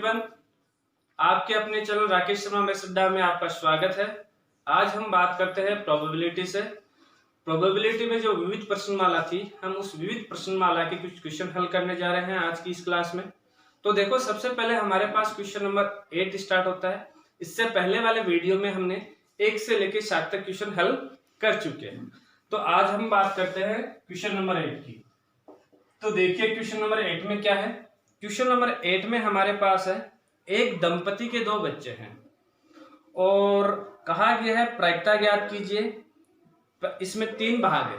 Everyone, आपके अपने channel Rakesh Sharma maths अड्डा में आपका स्वागत है। आज हम बात करते हैं प्रोबेबिलिटी से। प्रोबेबिलिटी में जो विविध प्रश्नमाला थी, हम उस विविध प्रश्नमाला के कुछ क्वेश्चन हल करने जा रहे हैं आज की इस क्लास में। तो देखो, सबसे पहले हमारे पास क्वेश्चन नंबर 8 स्टार्ट होता है। इससे पहले वाले वीडियो में हमने 1 से लेकर 7 तक क्वेश्चन हल कर चुके हैं। तो आज हम बात करते हैं क्वेश्चन नंबर 8 की। तो देखिए क्वेश्चन नंबर 8 में क्या है। क्वेश्चन नंबर 8 में हमारे पास है, एक दंपति के 2 बच्चे हैं और कहा गया है प्रायिकता ज्ञात कीजिए। इसमें 3 भाग है,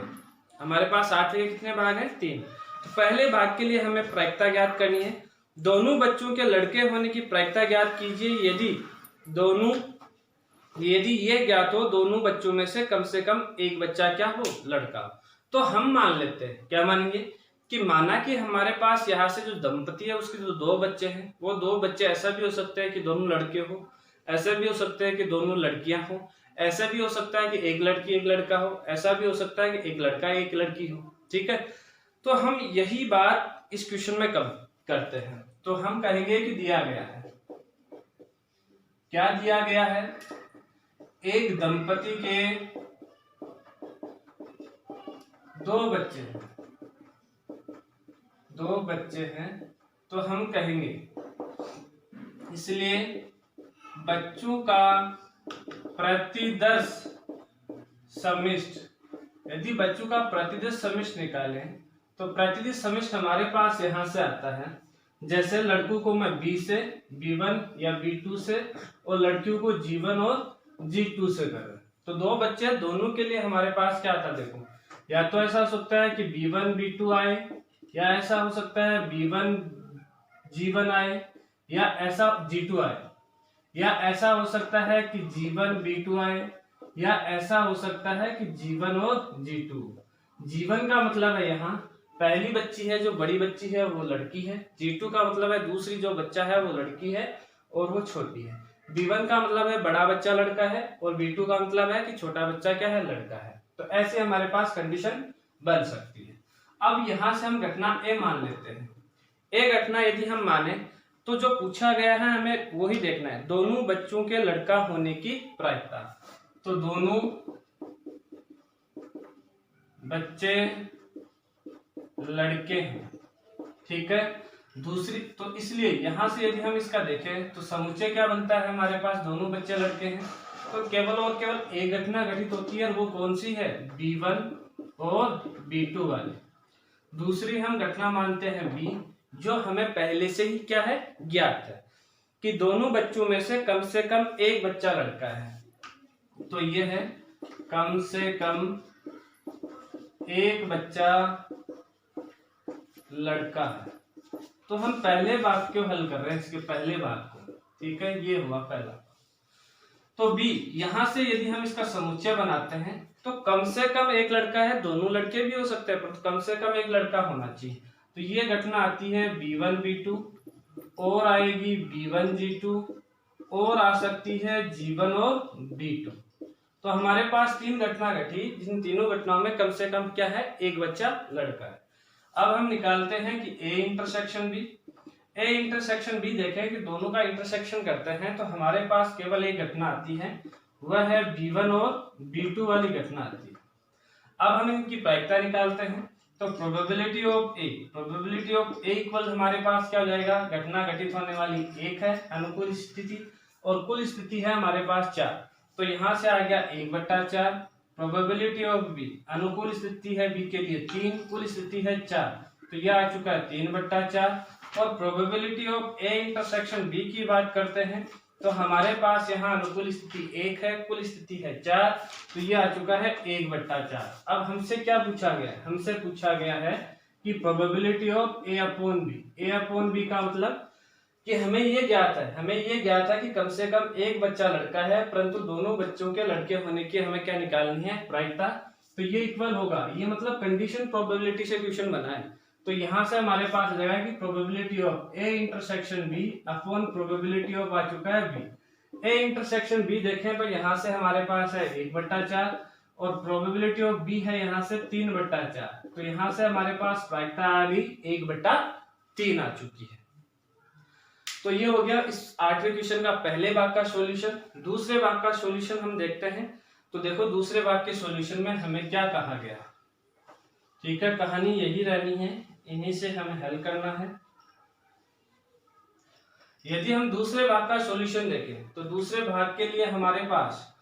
हमारे पास 8 के कितने भाग हैं? 3। तो पहले भाग के लिए हमें प्रायिकता ज्ञात करनी है। दोनों बच्चों के लड़के होने की प्रायिकता ज्ञात कीजिए यदि ये ज्ञात हो दोनों बच्चों में से कम एक बच्चा क्या हो? लड़का। तो हम मान लेते हैं, क्या मानेंगे कि माना कि हमारे पास यहाँ से जो दंपति है उसके जो 2 बच्चे हैं, वो 2 बच्चे ऐसा भी हो सकते हैं कि दोनों लड़के हो, ऐसा भी हो सकता है कि दोनों लड़कियां हो, ऐसा भी हो सकता है कि एक लड़की एक लड़का हो, ऐसा भी हो सकता है कि एक लड़का एक लड़की हो। ठीक है, तो हम यही बात इस क्वेश्चन में करते हैं। तो हम कहेंगे कि दिया गया है, क्या दिया गया है? एक दंपति के 2 बच्चे हैं, 2 बच्चे हैं। तो हम कहेंगे, इसलिए बच्चों का प्रतिदर्श समिष्ट, यदि बच्चों का प्रतिदर्श समिष्ट निकालें तो प्रतिदर्श समिष्ट हमारे पास यहां से आता है। जैसे लड़कों को मैं B से B1 या B2 से और लड़कियों को G1 और G2 से करें, तो 2 बच्चे दोनों के लिए हमारे पास क्या आता है? देखो, या तो ऐसा हो सकता है कि B1 B2 आए, या ऐसा हो सकता है B1 G1 आए, या ऐसा G2 आए, या ऐसा हो सकता है कि G1 B2 आए, या ऐसा हो सकता है कि G1 और G2। G1 का मतलब है यहाँ पहली बच्ची है, जो बड़ी बच्ची है वो लड़की है। G2 का मतलब है दूसरी जो बच्चा है वो लड़की है और वो छोटी है। B1 का मतलब है बड़ा बच्चा लड़का है और B2 का मतलब है कि छोटा बच्चा क्या है? लड़का है। तो ऐसे हमारे पास कंडीशन बन सकती है। अब यहां से हम घटना ए मान लेते हैं। ए घटना यदि हम माने तो जो पूछा गया है हमें वही देखना है, दोनों बच्चों के लड़का होने की प्रायिकता। तो दोनों बच्चे लड़के हैं, ठीक है। दूसरी तो इसलिए यहां से यदि हम इसका देखें तो समुच्चय क्या बनता है हमारे पास? दोनों बच्चे लड़के हैं। तो केवल और केवल एक घटना घटित होती है और वो कौन सी है? B1 और B2 वाली। दूसरी हम घटना मानते हैं B, जो हमें पहले से ही क्या है? ज्ञात है कि दोनों बच्चों में से कम एक बच्चा लड़का है। तो ये है कम से कम एक बच्चा लड़का है। तो हम पहले भाग क्यों हल कर रहे हैं? इसके पहले भाग को, ठीक है, ये हुआ पहला। तो B, यहां से यदि हम इसका समुच्चय बनाते हैं तो कम से कम एक लड़का है, दोनों लड़के भी हो सकते हैं पर कम से कम एक लड़का होना चाहिए। तो ये घटना आती है B1 B2 और आएगी B1 G2 और आ सकती है G1 और B2। तो हमारे पास 3 घटना घटी, जिन तीनों घटनाओं में कम से कम क्या है? एक बच्चा लड़का है। अब हम निकालते हैं कि A इंटरसेक्शन B देखें कि दोनों का इंटरसेक्शन करते हैं तो हमारे पास केवल एक घटना आती है, वह है B1 और B2 वाली घटना आती है। अब हम इनकी प्रायिकता निकालते हैं। तो प्रोबेबिलिटी ऑफ ए इक्वल हमारे पास क्या हो जाएगा? घटना घटित होने वाली 1 है, अनुकूल स्थिति, और कुल स्थिति है हमारे पास 4। तो यहां से आ गया 1/4। प्रोबेबिलिटी ऑफ बी, अनुकूल स्थिति है बी के लिए 3, कुल स्थिति है 4, तो यह आ चुका है 3/4। और probability of A intersection B की बात करते हैं तो हमारे पास यहाँ अनुकूल स्थिति 1 है, कुल स्थिति है 4, तो यह आ चुका है 1/4। अब हमसे क्या पूछा गया है? हमसे पूछा गया है कि probability of A upon B का मतलब कि हमें ये ज्ञात है कि कम से कम एक बच्चा लड़का है, परंतु दोनों बच्चों के लड़के होने की हमें क्या निकालनी है? प्रायिकता। तो ये इक्वल होगा, ये मतलब कंडीशन प्रोबेबिलिटी से क्वेश्चन बना है। तो यहां से हमारे पास आ जाएगा कि probability of A intersection B upon probability of आ चुका है बी। ए इंटरसेक्शन बी देखें तो यहां से हमारे पास है 1/4 और प्रोबेबिलिटी ऑफ बी है यहां से 3/4। तो यहां से हमारे पास प्रायिकता आ गई 1/3 आ चुकी है। तो ये हो गया इस 8वें क्वेश्चन का पहले भाग का सॉल्यूशन। दूसरे भाग का सॉल्यूशन हम देखते हैं। तो देखो दूसरे भाग के सॉल्यूशन में हमें क्या कहा गया। ठीक है, कहानी यही रहनी है, इन्हीं से हमें हल करना है। यदि हम दूसरे भाग का सॉल्यूशन देखें तो दूसरे भाग के लिए हमारे पास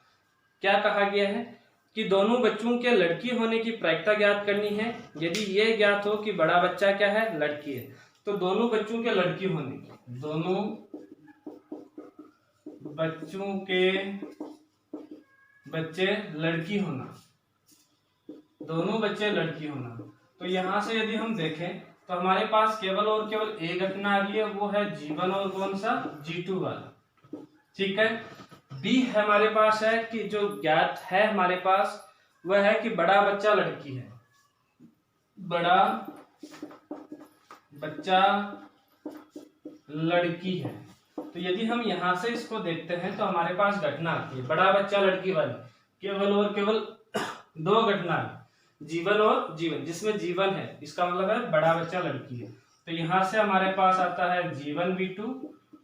क्या कहा गया है कि दोनों बच्चों के लड़की होने की प्रायिकता ज्ञात करनी है। यदि ये ज्ञात हो कि बड़ा बच्चा क्या है, लड़की है, तो दोनों बच्चों के लड़की होने की, दोनों बच्चों के बच्चे लड़की होना, दोनों बच्चे लड़की होना। तो यहां से यदि हम देखें तो हमारे पास केवल और केवल एक घटना आ रही है, वो है G1 और कौन सा, G2 वाला। ठीक है, बी हमारे पास है कि जो ज्ञात है हमारे पास वह है कि बड़ा बच्चा लड़की है, बड़ा बच्चा लड़की है। तो यदि हम यहां से इसको देखते हैं तो हमारे पास घटना आती है बड़ा बच्चा लड़की वाली, केवल और केवल दो घटना है, G1 और G1, जिसमें G1 है इसका मतलब है बड़ा बच्चा लड़की है। तो यहां से हमारे पास आता है G1 B2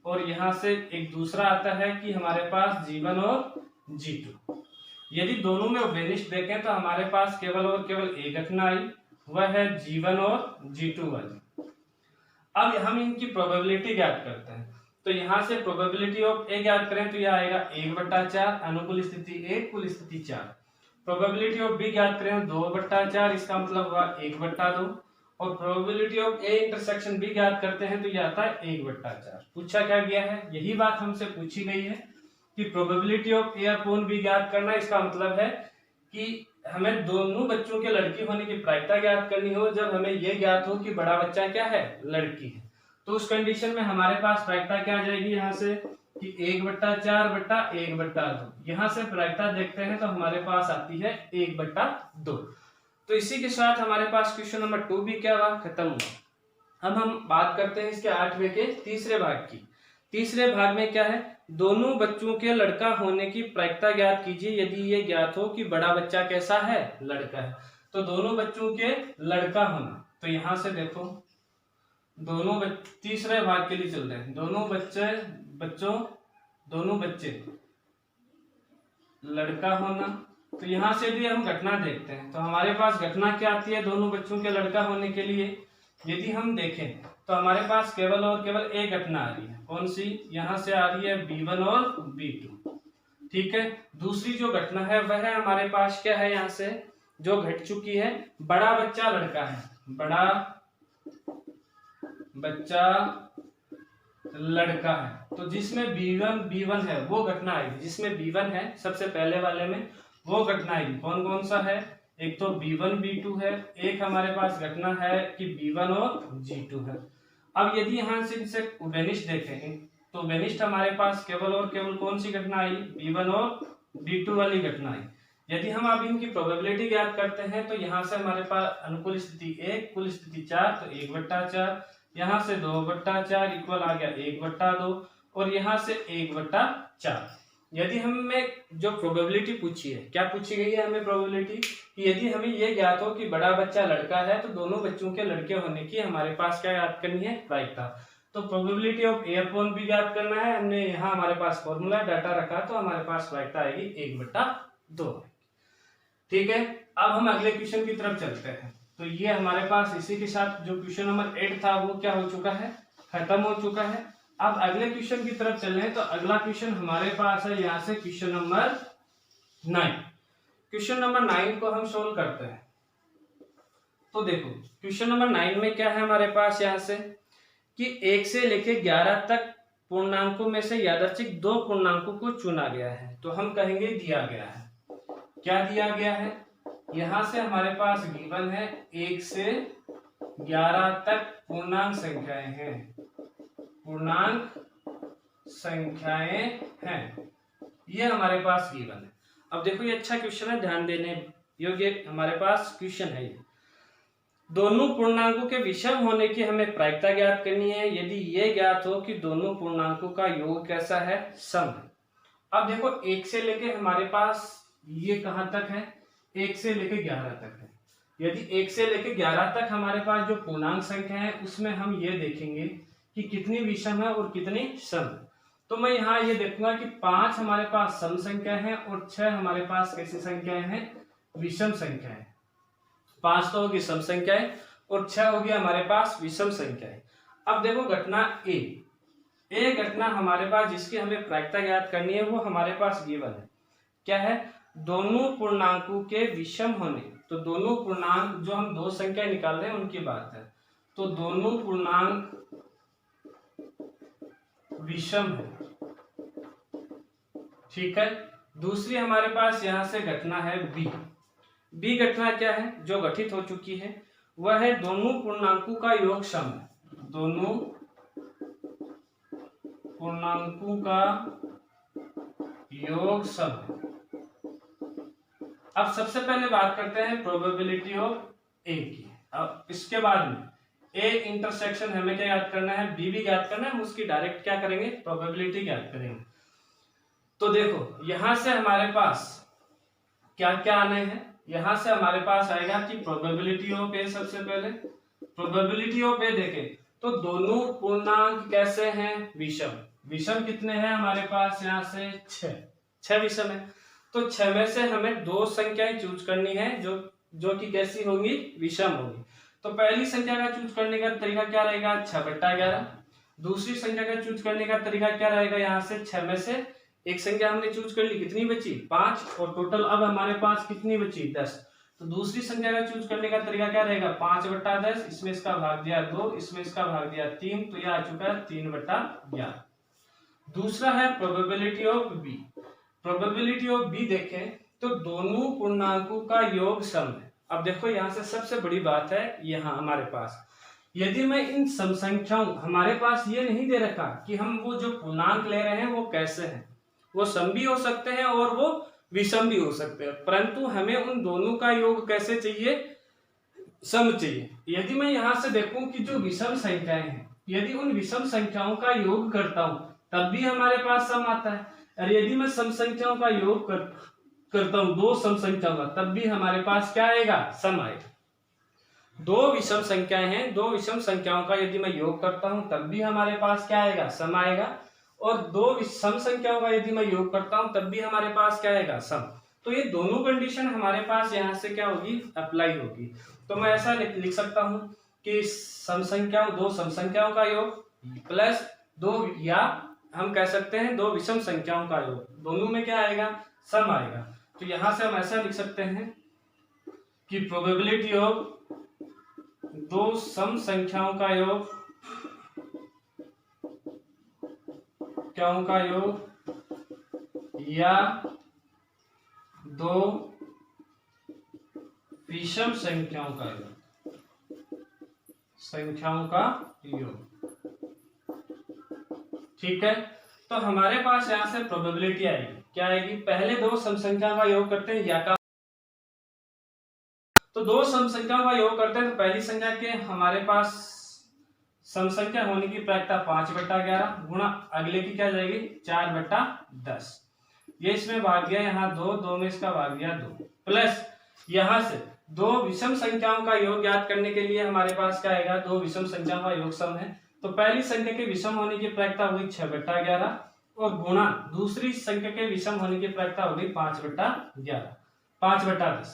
और यहां से एक दूसरा आता है कि हमारे पास G1 और G2। यदि दोनों में वेनिस्ट देखें तो हमारे पास केवल और केवल एक घटना आई, वह है G1 और G2 वाली। अब हम इनकी प्रोबेबिलिटी ज्ञात करते हैं। तो यहां से प्रोबेबिलिटी ऑफ ए ज्ञात करें तो यह आएगा 1/4, अनुकूल स्थिति 1, कुल स्थिति 4। प्रोबेबिलिटी ऑफ बी ज्ञात करें 2/4, इसका मतलब हुआ 1/2। और probability of A intersection B ज्ञात करते हैं तो यह आता है 1/4। पूछा क्या गया है, यही बात हमसे पूछी गई है कि probability of A upon B ज्ञात करना। इसका मतलब है कि हमें दोनों बच्चों के लड़की होने की प्रायिकता ज्ञात करनी हो जब हमें यह ज्ञात हो कि बड़ा बच्चा क्या है, लड़की है। तो उस कंडीशन में हमारे पास प्रायिकता क्या आ जाएगी यहाँ से कि 1/4/1/2। यहाँ से प्रायिकता देखते हैं तो हमारे पास आती है 1/2। तो इसी के साथ हमारे पास क्वेश्चन नंबर 2 भी क्या हुआ, खत्म हुआ। अब हम बात करते हैं इसके 8वें के तीसरे भाग की। तीसरे भाग में क्या है, दोनों बच्चों के लड़का होने की प्रायिकता ज्ञात कीजिए यदि ये ज्ञात हो कि बड़ा बच्चा कैसा है, लड़का है। तो दोनों बच्चों के लड़का होना, तो यहां से देखो तीसरे भाग के लिए चल रहे हैं, दोनों बच्चे लड़का होना। तो यहां से भी हम घटना देखते हैं तो हमारे पास घटना क्या आती है दोनों बच्चों के लड़का होने के लिए। यदि हम देखें तो हमारे पास केवल और केवल एक घटना आ रही है, कौन सी, यहां से आ रही है B1 और B2। ठीक है, दूसरी जो घटना है वह है हमारे पास क्या है, यहां से जो घट चुकी है, बड़ा बच्चा लड़का है, बड़ा बच्चा लड़का है। तो जिसमें B1 है वो घटना आएगी, जिसमें B1 है सबसे पहले वाले में वो घटना आएगी। कौन कौन सा है, एक तो B1 B2 है, एक हमारे पास घटना है कि B1 और G2 है। अब यदि यहां से इनसे वेनिस्ट देखें तो वेनिस्ट हमारे पास केवल और केवल कौन सी घटना आई, B1 और B2 वाली घटना आई। यदि हम अब इनकी प्रोबेबिलिटी ज्ञात करते हैं तो यहाँ से हमारे पास अनुकूल स्थिति 1, कुल स्थिति 4, तो 1/4, यहाँ से 2/4 इक्वल आ गया 1/2 और यहाँ से 1/4। यदि हमें जो प्रोबेबिलिटी पूछी है, क्या पूछी गई है हमें प्रोबेबिलिटी कि यदि हमें यह ज्ञात हो कि बड़ा बच्चा लड़का है तो दोनों बच्चों के लड़के होने की हमारे पास क्या ज्ञात करनी है, प्रायिकता। तो probability of A upon B ज्ञात करना है, हमने यहाँ हमारे पास फॉर्मूला डाटा रखा तो हमारे पास प्रायिकता आएगी 1/2। ठीक है, अब हम अगले क्वेश्चन की तरफ चलते हैं। तो ये हमारे पास इसी के साथ जो क्वेश्चन नंबर 8 था वो क्या हो चुका है, खत्म हो चुका है। अब अगले क्वेश्चन की तरफ चल रहे हैं। तो अगला क्वेश्चन हमारे पास है यहाँ से क्वेश्चन नंबर 9। क्वेश्चन नंबर 9 को हम सोल्व करते हैं। तो देखो क्वेश्चन नंबर 9 में क्या है हमारे पास यहाँ से कि 1 से लेके 11 तक पूर्णांकों में से यादृच्छिक 2 पूर्णांकों को चुना गया है। तो हम कहेंगे दिया गया है, क्या दिया गया है, यहां से हमारे पास गिवन है 1 से 11 तक पूर्णांक संख्याएं हैं, पूर्णांक संख्याएं हैं, ये हमारे पास गिवन है। अब देखो ये अच्छा क्वेश्चन है, ध्यान देने योग्य हमारे पास क्वेश्चन है ये। दोनों पूर्णांकों के विषम होने की हमें प्रायिकता ज्ञात करनी है यदि ये ज्ञात हो कि दोनों पूर्णांकों का योग कैसा है, सम है। अब देखो 1 से लेके हमारे पास ये कहां तक है, 1 से लेके 11 तक है। यदि 1 से लेके 11 तक हमारे पास जो पूर्णांक संख्या है उसमें हम ये देखेंगे कि कि कितनी विषम है और कितनी सम है। तो मैं यहाँ ये देखूंगा कि 5 हमारे पास सम संख्या है और 6 हमारे पास कैसी संख्याएं हैं, विषम संख्याएं। 5 तो होगी सम संख्याएं और 6 होगी हमारे पास विषम संख्याएं। अब देखो घटना ए घटना हमारे पास जिसकी हमें प्रायिकता ज्ञात करनी है वो हमारे पास गिवन है। क्या है, दोनों पूर्णांकों के विषम होने। तो दोनों पूर्णांक जो हम दो संख्या निकाल रहे हैं उनकी बात है, तो दोनों पूर्णांक विषम है। ठीक है, दूसरी हमारे पास यहां से घटना है बी घटना क्या है जो गठित हो चुकी है, वह है दोनों पूर्णांकों का योग सम है। दोनों पूर्णांकों का योग सम है। अब सबसे पहले बात करते हैं प्रोबेबिलिटी ऑफ ए की। अब इसके बाद में ए इंटरसेक्शन हमें क्या याद करना है, बी भी याद करना है, हम उसकी डायरेक्ट क्या करेंगे, प्रोबेबिलिटी याद करेंगे। तो देखो यहां से हमारे पास क्या क्या आने हैं, यहां से हमारे पास आएगा कि प्रोबेबिलिटी ऑफ ए। सबसे पहले प्रोबेबिलिटी ऑफ ए देखें तो दोनों पूर्णांक कैसे हैं, विषम। विषम कितने हैं हमारे पास, यहां से 6 विषम है। तो 6 में से हमें 2 संख्याएं चूज करनी है जो कि कैसी होंगी, विषम होंगी। तो पहली संख्या का चूज करने का तरीका क्या रहेगा, 6/11। दूसरी संख्या का चूज करने का तरीका क्या रहेगा, यहाँ से 6 में से एक संख्या हमने चूज कर ली, कितनी बची, 5, और टोटल अब हमारे पास कितनी बची, 10। तो दूसरी संख्या का चूज करने का तरीका क्या रहेगा, 5/10। इसमें इसका भाग दिया 2, इसमें इसका भाग दिया 3, तो यह आ चुका है 3/11। दूसरा है probability of B. Probability of B देखें तो दोनों पूर्णांकों का योग सम है। अब देखो यहां से सबसे बड़ी बात है, यहां हमारे पास यदि मैं इन सम संख्याओं, हमारे पास ये नहीं दे रखा कि हम वो जो पूर्णांक ले रहे हैं वो कैसे हैं, वो सम भी हो सकते हैं और वो विषम भी हो सकते हैं, परंतु हमें उन दोनों का योग कैसे चाहिए, सम चाहिए। यदि मैं यहां से देखूं कि जो विषम संख्याएं हैं, यदि उन विषम संख्याओं का योग करता हूं तब भी हमारे पास सम आता है, और यदि मैं सम संख्याओं का योग करता हूं, 2 सम संख्याओं का, तब भी हमारे पास क्या आएगा, सम आएगा। 2 विषम संख्याएं हैं, 2 विषम संख्याओं का यदि मैं योग करता हूं तब भी हमारे पास क्या आएगा, सम आएगा, और 2 सम संख्याओं का यदि मैं योग करता हूं तब भी हमारे पास क्या आएगा, सम। तो ये दोनों कंडीशन हमारे पास यहां से क्या होगी, अप्लाई होगी। तो मैं ऐसा लिख सकता हूं कि सम संख्याओं, 2 सम संख्याओं का योग प्लस 2, या हम कह सकते हैं 2 विषम संख्याओं का योग, दोनों में क्या आएगा, सम आएगा। तो यहां से हम ऐसा लिख सकते हैं कि प्रोबेबिलिटी ऑफ 2 सम संख्याओं का योग, या 2 विषम संख्याओं का योग। ठीक है, तो हमारे पास यहां से प्रोबेबिलिटी आएगी, क्या आएगी, पहले 2 सम संख्याओं का योग करते हैं, या का, तो 2 सम संख्याओं का योग करते हैं, तो पहली संख्या के हमारे पास सम संख्या होने की प्रायिकता 5/11 गुणा अगले की क्या जाएगी, 4/10। ये इसमें भाग गया यहाँ 2 में इसका भाग गया 2, प्लस यहां से 2 विषम संख्याओं का योग ज्ञात करने के लिए हमारे पास क्या आएगा, 2 विषम संख्याओं का योग सम है। तो पहली संख्या के विषम होने की प्रायिकता हुई 6/11 और गुणा दूसरी संख्या के विषम होने की प्रायिकता होगी 5/11, 5/10।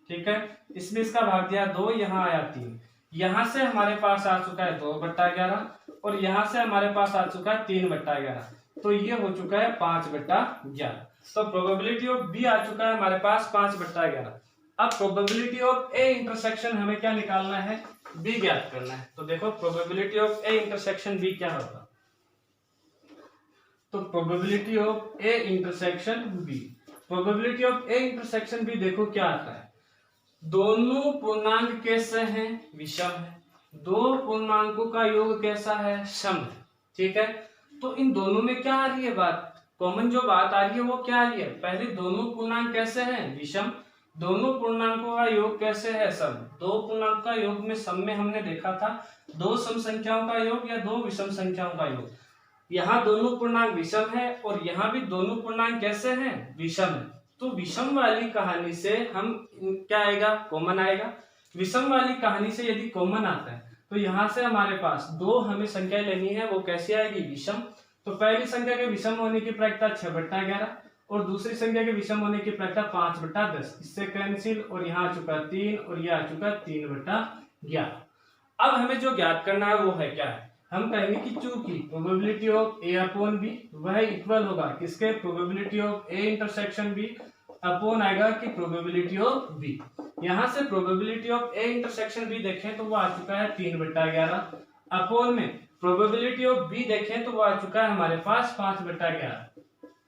ठीक है, इसमें इसका भाग दिया 2, यहाँ आया 3, यहां से हमारे पास आ चुका है 2/11 और यहां से हमारे पास आ चुका है 3/11, तो ये हो चुका है 5/11। तो प्रोबेबिलिटी ऑफ बी आ चुका है हमारे पास 5/11। अब प्रोबेबिलिटी ऑफ ए इंटरसेक्शन हमें क्या निकालना है, बी ज्ञात करना है। तो देखो probability of A intersection B क्या होगा, तो probability of A intersection B, probability of A intersection B देखो क्या आता है, दोनों पूर्णांक कैसे हैं, विषम है, 2 पूर्णांकों का योग कैसा है, सम है। ठीक है, तो इन दोनों में क्या आ रही है बात, कॉमन जो बात आ रही है वो क्या आ रही है, पहले दोनों पूर्णांक कैसे हैं, विषम, दोनों पूर्णांकों का योग कैसे है, सम। 2 पूर्णांक का योग में सम में हमने देखा था 2 सम संख्याओं का योग या 2 विषम संख्याओं का योग। यहाँ दोनों पूर्णांक विषम है और यहाँ भी दोनों पूर्णांक कैसे हैं, विषम है। तो विषम वाली कहानी से हम क्या आएगा, कॉमन आएगा। विषम वाली कहानी से यदि कॉमन आता है तो यहाँ से हमारे पास दो हमें संख्या लेनी है, वो कैसी आएगी, विषम। तो पहली संख्या के विषम होने की प्रायिकता 6/11 और दूसरी संख्या के विषम होने की प्रायिकता 5/10, इससे कैंसिल, और यहाँ आ चुका 3 और यह आ चुका 3/11। अब हमें जो ज्ञात करना है वो है क्या है, हम कहेंगे कि चूंकि probability of A upon B वह इक्वल होगा किसके, probability of A intersection B upon आएगा कि प्रोबेबिलिटी ऑफ बी। यहां से probability of A intersection B देखें तो वो आ चुका है 3/11 अपॉन में प्रोबेबिलिटी ऑफ बी देखें तो वो आ चुका है हमारे पास 5/11।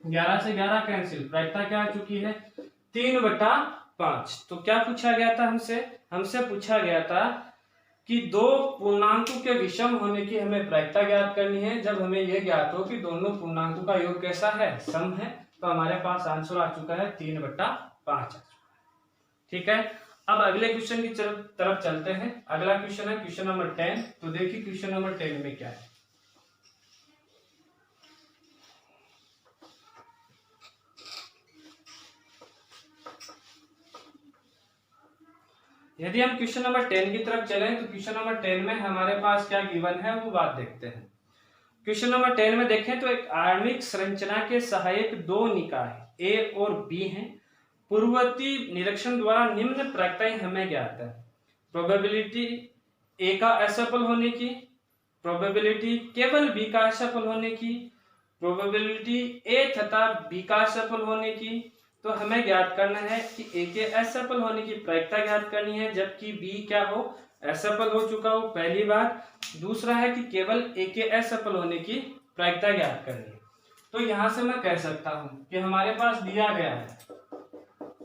11 से 11 कैंसिल, प्रायिकता क्या आ चुकी है, 3/5। तो क्या पूछा गया था हमसे पूछा गया था कि दो पूर्णांकों के विषम होने की हमें प्रायिकता ज्ञात करनी है जब हमें यह ज्ञात हो कि दोनों पूर्णांकों का योग कैसा है, सम है। तो हमारे पास आंसर आ चुका है 3/5। ठीक है, अब अगले क्वेश्चन की तरफ चलते हैं। अगला क्वेश्चन है क्वेश्चन नंबर 10। तो देखिए क्वेश्चन नंबर 10 में क्या है। यदि हम क्वेश्चन नंबर 10 की तरफ चलें तो क्वेश्चन नंबर 10 में हमारे पास क्या गिवन है वो बात देखते हैं। क्वेश्चन नंबर 10 में देखें तो एक आणविक संरचना के सहायक दो निकाय ए और बी हैं। पूर्ववर्ती निरीक्षण द्वारा निम्न प्रायिकताएं हमें ज्ञात है। प्रोबेबिलिटी ए का असफल होने की, प्रोबेबिलिटी केवल बी का असफल होने की, प्रोबेबिलिटी ए तथा बी का असफल होने की। तो हमें ज्ञात करना है कि ए के असफल होने की प्रायिकता ज्ञात करनी है जबकि बी क्या हो, असफल हो चुका हो, पहली बात। दूसरा है कि केवल ए के असफल होने की प्रायिकता ज्ञात करनी है। तो यहां से मैं कह सकता हूं कि हमारे पास दिया गया है,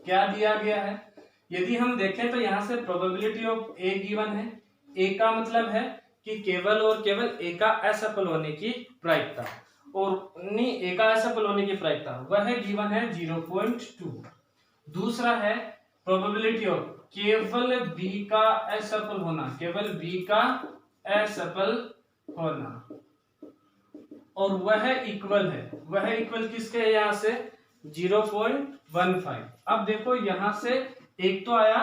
क्या दिया गया है, यदि हम देखें तो यहां से प्रोबेबिलिटी ऑफ ए गिवन है। ए का मतलब है कि केवल और केवल ए का असफल होने की प्रायिकता, और नहीं ए का असफल होने की प्रायिकता वह गिवन है 0.2। दूसरा है प्रोबेबिलिटी ऑफ केवल बी का असफल होना, केवल बी का असफल होना, और वह इक्वल है, वह इक्वल किसके है, यहां से 0.15। अब देखो यहां से एक तो आया,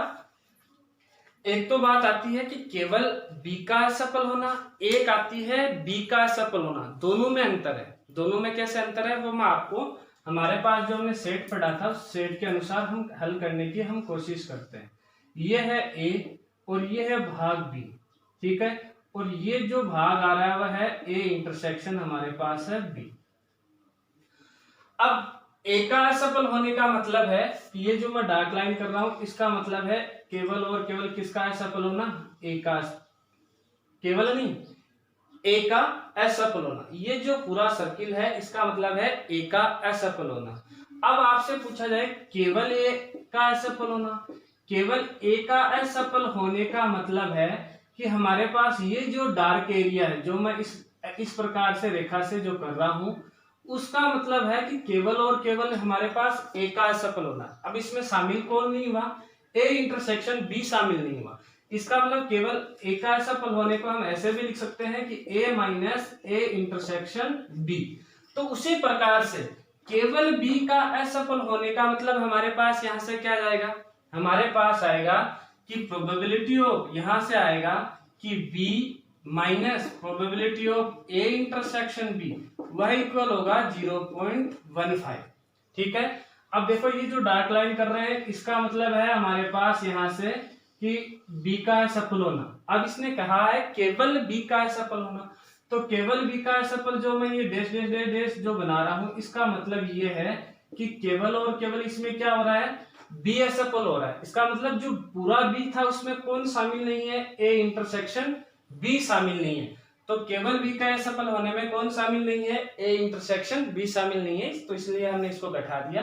एक तो बात आती है कि केवल बी का असफल होना, एक आती है बी का असफल होना। दोनों में अंतर है, दोनों में कैसे अंतर है वो मैं आपको, हमारे पास जो हमने सेट पढ़ा था उस सेट के अनुसार हम हल करने की हम कोशिश करते हैं। ये है ए और ये है भाग बी, ठीक है, और ये जो भाग आ रहा है वह है ए इंटरसेक्शन हमारे पास है बी। अब ए का असफल होने का मतलब है कि ये जो मैं डार्क लाइन कर रहा हूं इसका मतलब है केवल और केवल किसका असफल होना, ए का, केवल नहीं ए का असफल होना। ये जो पूरा सर्किल है इसका मतलब है ए का असफल होना। अब आपसे पूछा जाए केवल ए का असफल होना, केवल ए का असफल होने का मतलब है कि हमारे पास ये जो डार्क एरिया है जो मैं इस प्रकार से रेखा से जो कर रहा हूं उसका मतलब है कि केवल और केवल हमारे पास ए का असफल होना। अब इसमें शामिल कौन नहीं हुआ, ए इंटरसेक्शन बी शामिल नहीं हुआ। इसका मतलब केवल ए का असफल होने को हम ऐसे भी लिख सकते हैं कि ए माइनस ए इंटरसेक्शन बी। तो उसी प्रकार से केवल बी का असफल होने का मतलब हमारे पास यहां से क्या जाएगा, हमारे पास आएगा कि प्रोबेबिलिटी ऑफ, यहां से आएगा कि B minus probability of A intersection B वह इक्वल होगा 0.15। ठीक है, अब देखो ये जो डार्क लाइन कर रहे हैं इसका मतलब है हमारे पास यहां से कि बी का असफल होना। अब इसने कहा है केवल बी का असफल होना, तो केवल बी का असफल जो मैं ये डैश डैश डैश डैश जो बना रहा हूं इसका मतलब ये है कि केवल और केवल इसमें क्या हो रहा है, बी असफल हो रहा है। इसका मतलब जो पूरा बी था उसमें कौन शामिल नहीं है, ए इंटरसेक्शन बी शामिल नहीं है। तो केवल बी का असफल होने में कौन शामिल नहीं है, ए इंटरसेक्शन बी शामिल नहीं है, तो इसलिए हमने इसको बैठा दिया।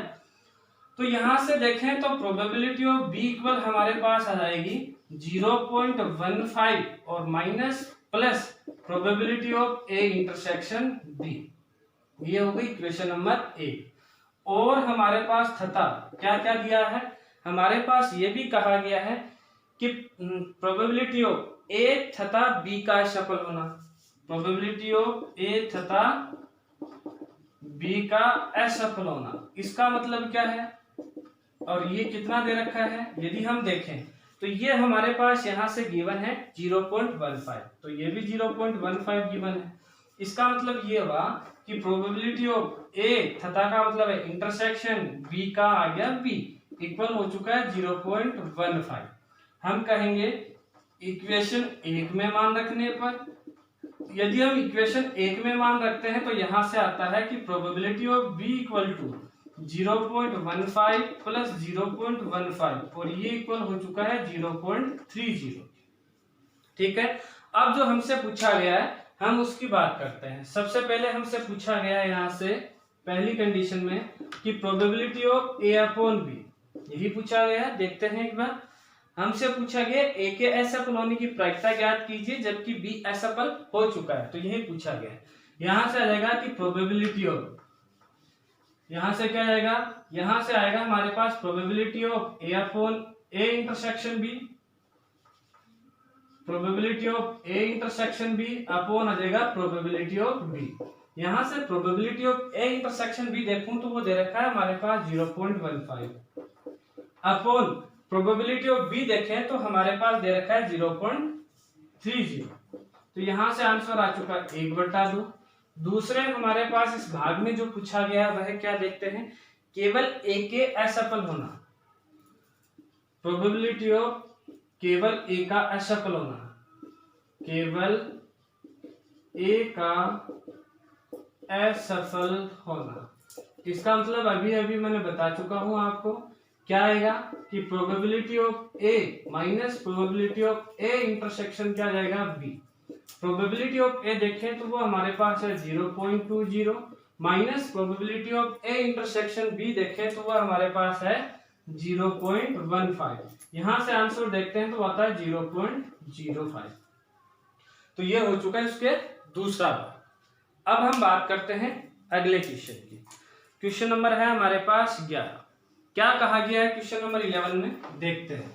तो यहां से देखें तो प्रोबेबिलिटी ऑफ बी इक्वल हमारे पास आ जाएगी 0.15 और minus plus probability of A intersection B. ये हो गई इक्वेशन नंबर ए। और हमारे पास तथा क्या क्या दिया है, हमारे पास ये भी कहा गया है कि प्रोबेबिलिटी ऑफ ए तथा बी का असफल होना, प्रोबेबिलिटी ऑफ ए तथा बी का असफल होना, इसका मतलब क्या है, और ये कितना दे रखा है, यदि हम देखें तो ये हमारे पास यहाँ से गिवन है 0.15, तो ये भी 0.15 गिवन है। इसका मतलब ये हुआ कि प्रोबेबिलिटी ऑफ ए तथा का मतलब है इंटरसेक्शन बी का आ गया बी इक्वल हो चुका है 0.15। हम कहेंगे इक्वेशन 1 में मान रखने पर, यदि हम इक्वेशन 1 में मान रखते हैं तो यहां से आता है कि probability of B equal to 0.15 plus 0.15 और ये इक्वल हो चुका है 0.30। ठीक है, अब जो हमसे पूछा गया है हम उसकी बात करते हैं। सबसे पहले हमसे पूछा गया है यहाँ से पहली कंडीशन में कि probability of A upon B, यही पूछा गया है। देखते हैं एक बार, हमसे पूछा गया ए के असफल होने की प्रायिकता ज्ञात कीजिए जबकि बी असफल हो चुका है, तो यही पूछा गया है। यहां से आ जाएगा कि प्रोबेबिलिटी ऑफ, यहां से क्या आएगा, यहां से आएगा हमारे पास probability of A upon A intersection B, probability of A intersection B upon आ जाएगा प्रोबेबिलिटी ऑफ बी। यहां से probability of A intersection B देखूं तो वो दे रखा है हमारे पास 0.15 अपॉन प्रोबेबिलिटी ऑफ बी देखें तो हमारे पास दे रखा है 0.30। तो यहां से आंसर आ चुका है 1/2। दूसरे हमारे पास इस भाग में जो पूछा गया है वह क्या देखते हैं, केवल ए के असफल होना, प्रोबेबिलिटी ऑफ केवल ए का असफल होना, केवल ए का असफल होना। इसका मतलब अभी अभी मैंने बता चुका हूं आपको, क्या आएगा कि probability of A minus probability of A intersection क्या जाएगा बी। प्रोबेबिलिटी ऑफ ए देखें तो वो हमारे पास है 0.20 minus probability of A intersection B देखें तो वो हमारे पास है 0.15। यहां से आंसर देखते हैं तो आता है 0.05। तो ये हो चुका है इसके दूसरा भाग। अब हम बात करते हैं अगले क्वेश्चन की। क्वेश्चन नंबर है हमारे पास 11। क्या कहा गया है क्वेश्चन नंबर 11 में, देखते हैं।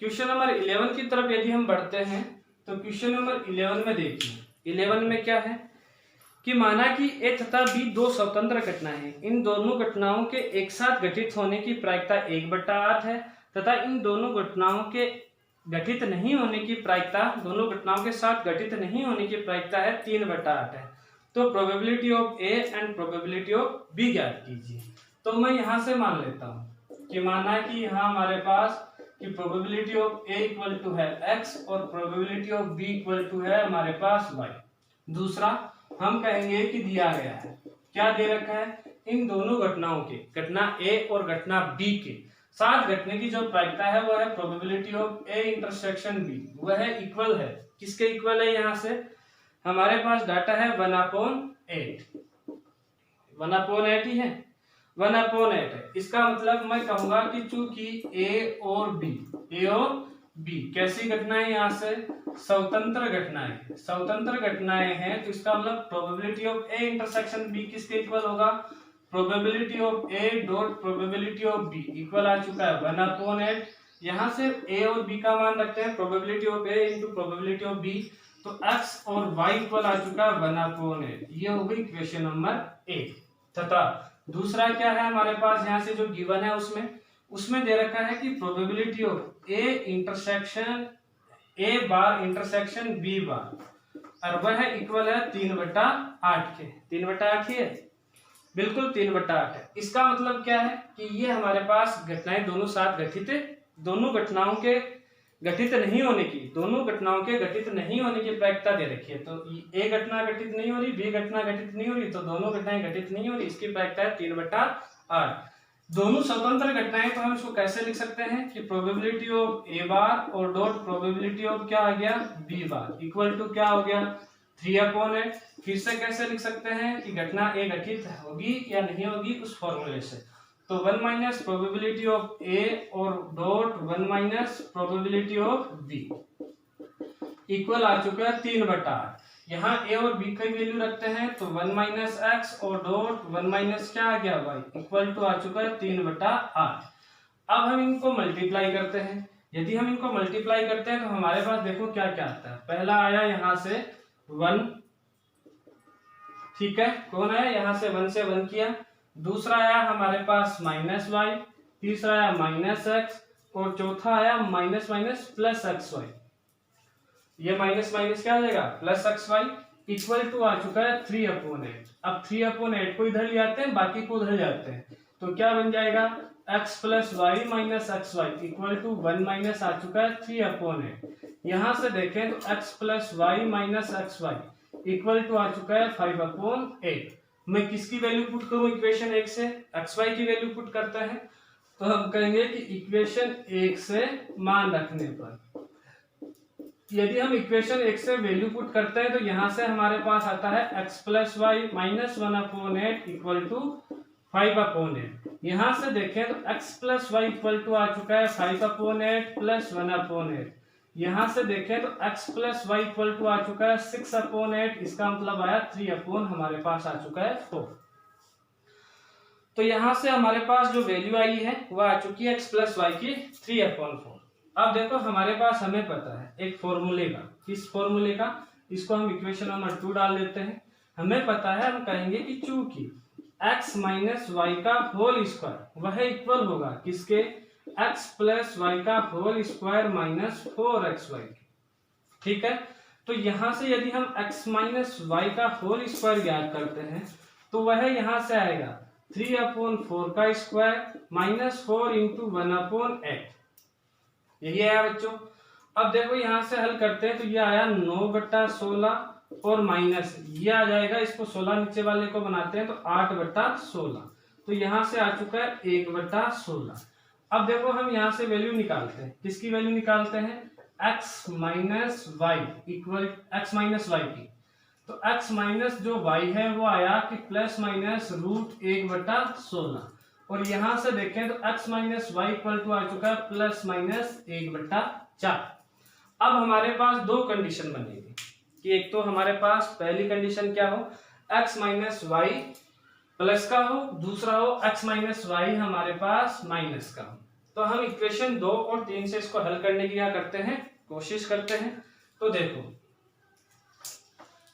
क्वेश्चन नंबर 11 की तरफ यदि हम बढ़ते हैं तो क्वेश्चन नंबर 11 में देखिए, 11 में क्या है कि माना कि ए तथा बी दो स्वतंत्र घटनाएं हैं, इन दोनों घटनाओं के एक साथ घटित होने की प्रायिकता 1/8 है तथा इन दोनों घटनाओं के घटित नहीं होने की प्रायिकता, दोनों घटनाओं के साथ घटित नहीं होने की प्रायिकता है 3/8 है। तो probability of A and probability of B ज्ञात कीजिए। तो मैं यहां से मान लेता हूं कि माना कि यहाँ हमारे पास कि probability of A equal to है x और probability of B equal to है हमारे पास y। दूसरा हम कहेंगे कि दिया गया है, क्या दे रखा है, इन दोनों घटनाओं के, घटना ए और घटना बी के साथ घटने की जो प्रायिकता है वो है probability of A intersection B, वह है इक्वल है, किसके इक्वल है, यहाँ से हमारे पास डाटा है 1/8, 1/8 ही है, 1/8 है। इसका मतलब मैं कहूंगा कि चूंकि ए और बी कैसी घटनाएं, यहाँ से स्वतंत्र घटनाएं, स्वतंत्र घटनाएं हैं, तो इसका मतलब probability of A intersection B किसके इक्वल होगा, probability of A dot probability of B equal आ चुका है 1/8। यहाँ से ए और बी का मान रखते हैं probability of A into probability of B, तो x और y इक्वल आ चुका है 1/8। ये हो गई इक्वेशन नंबर 1। तथा दूसरा क्या है हमारे पास, यहाँ से जो गिवन है उसमें दे रखा है कि probability of A intersection A bar intersection B bar, और वह इक्वल है 3/8 के, 3/8 ही है, बिल्कुल 3/8 है। इसका मतलब क्या है कि ये हमारे पास घटनाएं दोनों साथ घटित, दोनों घटनाओं के घटित नहीं होने की, दोनों घटनाओं के घटित नहीं होने की प्रायिकता दे रखी है। तो ए घटना घटित नहीं हो रही, बी घटना घटित नहीं हो रही, तो दोनों घटनाएं घटित नहीं हो रही, इसकी प्रायिकता है 3/8। दोनों स्वतंत्र घटनाएं, तो हम इसको कैसे लिख सकते हैं कि प्रोबेबिलिटी ऑफ ए बार और डॉट प्रोबेबिलिटी ऑफ क्या आ गया बी बार इक्वल टू क्या हो गया 3/8। फिर से कैसे लिख सकते हैं कि घटना ए घटित होगी या नहीं होगी, उस फॉर्मूले से, तो 1 माइनस प्रोबेबिलिटी ऑफ ए और dot 1 minus probability of B equal आ चुका है 3/8। यहाँ ए और बी की वैल्यू रखते हैं तो 1 माइनस एक्स और डॉट 1 माइनस क्या आ गया वाई इक्वल टू आ चुका है 3/8। अब हम इनको मल्टीप्लाई करते हैं, यदि हम इनको मल्टीप्लाई करते हैं तो हमारे पास देखो क्या क्या आता है। पहला आया यहाँ से 1 ठीक है, कौन है, यहाँ से 1 से 1 किया, दूसरा आया हमारे पास -y, तीसरा आया -x और चौथा आया minus minus plus X Y. ये माइनस माइनस क्या आ जाएगा, plus X Y equal to आ चुका है 3/8। अब 3/8 को इधर ले आते हैं, बाकी को उधर जाते हैं, तो क्या बन जाएगा, x plus Y minus X Y equal to 1 minus आ चुका है 3/8। यहाँ से देखें तो x plus Y minus X Y equal to आ चुका है 5/8। मैं किसकी वैल्यू पुट करूं इक्वेशन 1 से, एक्स वाई की वैल्यू पुट करते हैं, तो हम कहेंगे कि इक्वेशन 1 से मान रखने पर यदि हम इक्वेशन 1 से वैल्यू पुट करते हैं तो यहाँ से हमारे पास आता है x plus Y minus 1/8 equal to 5/8। यहाँ से देखें तो x plus Y equal to आ चुका है 5/8 प्लस 1/8। यहाँ से देखें तो x plus Y equal to आ चुका है 6/8, इसका मतलब आया 3 हमारे पास आ चुका है 4। तो यहाँ से हमारे पास जो वैल्यू आई है वह आ चुकी है x प्लस वाई की 3/4। अब देखो हमारे पास हमें पता है एक फॉर्मूले का, किस फॉर्मूले का, इसको हम इक्वेशन नंबर 2 डाल देते हैं। हमें पता है, हम कहेंगे कि चूंकि x माइनस वाई का होल स्क्वायर वह इक्वल होगा किसके, x प्लस वाई का होल स्क्वायर माइनस 4xy। ठीक है, तो यहाँ से यदि हम x माइनस वाई का होल स्क्वायर ज्ञात करते हैं तो वह यहाँ से आएगा 3/4 का स्क्वायर माइनस 4 इंटू 1/8। यही आया बच्चों। अब देखो यहाँ से हल करते हैं तो ये आया 9/16 और माइनस ये आ जाएगा, इसको 16 नीचे वाले को बनाते हैं तो 8/16, तो यहाँ से आ चुका है 1/16। अब देखो हम यहाँ से वैल्यू निकालते हैं, किसकी वैल्यू निकालते हैं, x minus Y equal x minus Y की, तो x माइनस जो y है वो आया कि प्लस माइनस √1/16 और यहाँ से देखें तो x minus Y equal to आ चुका है प्लस माइनस 1/4। अब हमारे पास दो कंडीशन बनेगी कि एक तो हमारे पास पहली कंडीशन क्या हो, x माइनस वाई प्लस का हो, दूसरा हो x माइनस वाई हमारे पास माइनस का हो। तो हम इक्वेशन 2 और 3 से इसको हल करने की क्या करते हैं, कोशिश करते हैं। तो देखो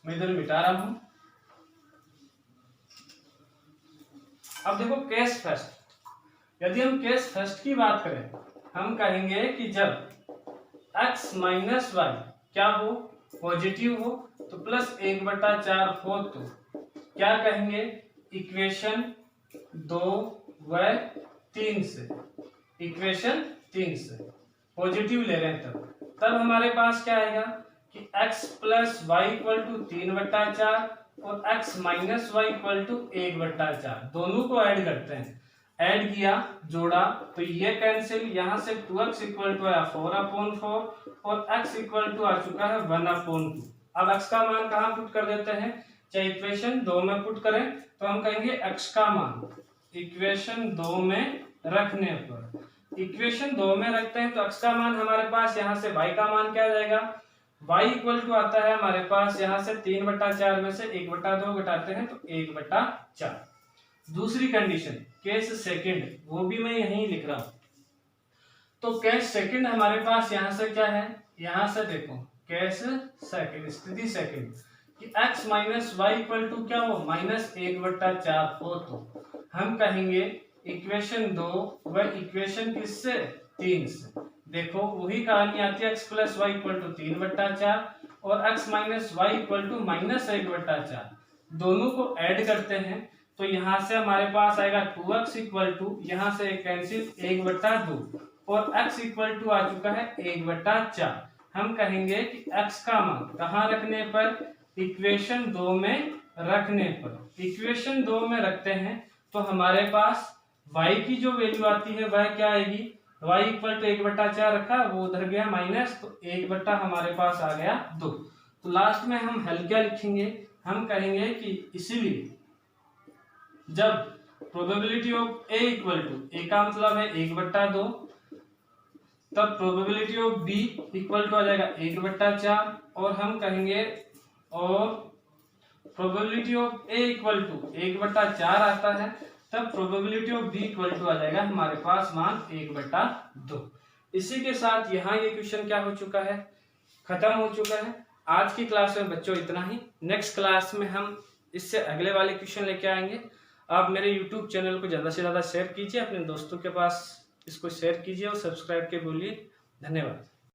मैं इधर मिटा रहा हूं। अब देखो केस फर्स्ट, यदि हम केस फर्स्ट की बात करें हम कहेंगे कि जब x माइनस वाई क्या हो, पॉजिटिव हो, तो प्लस 1/4 हो, तो क्या कहेंगे, इक्वेशन 2 व 3 से, इक्वेशन 3 से पॉजिटिव ले रहे हैं तब हमारे पास क्या आएगा कि x plus Y equal to 3/4 और x minus Y equal to 1/4, दोनों को ऐड करते हैं, ऐड किया, जोड़ा, तो ये कैंसिल, यहाँ से 2x इक्वल टू आया 4/4 और x इक्वल टू आ चुका है 1/2। अब x का मान कहाँ पुट कर देते हैं, चाहे इक्वेशन 2 में पुट करें तो हम कहेंगे x का मान इक्वेशन 2 में रखने पर, इक्वेशन 2 में रखते हैं तो x का मान हमारे पास यहाँ से y का मान क्या आ जाएगा, y इक्वल टू आता है हमारे पास यहाँ से 3/4 में से 1/2 घटाते हैं तो 1/4। दूसरी कंडीशन केस सेकंड, वो भी मैं यहीं लिख रहा हूं। तो केस सेकंड हमारे पास यहाँ से क्या है, यहाँ से देखो केस सेकंड, स्थिति सेकंड कि x minus Y equal to क्या हो, माइनस 1/4 हो, तो हम कहेंगे इक्वेशन 2 व इक्वेशन किससे, 3 से। देखो वही कहानी आती है, x plus Y equal to 3/4 और x minus Y equal to minus 1/4, दोनों को ऐड करते हैं तो यहाँ से हमारे पास आएगा 2x इक्वल टू, यहाँ से कैंसिल 1/2 और x इक्वल टू आ चुका है 1/4। हम कहेंगे कि x का मान कहाँ रखने पर, इक्वेशन 2 में रखने पर, इक्वेशन 2 में रखते हैं तो हमारे पास y की जो वैल्यू आती है वह क्या आएगी, y इक्वल टू 1/4 रखा, वो उधर गया माइनस, तो 1/ हमारे पास आ गया 2। तो लास्ट में हम हल क्या लिखेंगे, हम कहेंगे कि इसीलिए जब probability of a equal to, a का मतलब है 1/2, तब probability of b equal to आ जाएगा 1/4 और हम कहेंगे, और probability of a equal to 1/4 आता है तब probability of b equal to आ जाएगा हमारे पास मान 1/2। इसी के साथ यहाँ ये क्वेश्चन क्या हो चुका है, खत्म हो चुका है। आज की क्लास में बच्चों इतना ही। नेक्स्ट क्लास में हम इससे अगले वाले क्वेश्चन लेके आएंगे। आप मेरे यूट्यूब चैनल को ज़्यादा से ज़्यादा शेयर कीजिए, अपने दोस्तों के पास इसको शेयर कीजिए और सब्सक्राइब के बोलिए। धन्यवाद।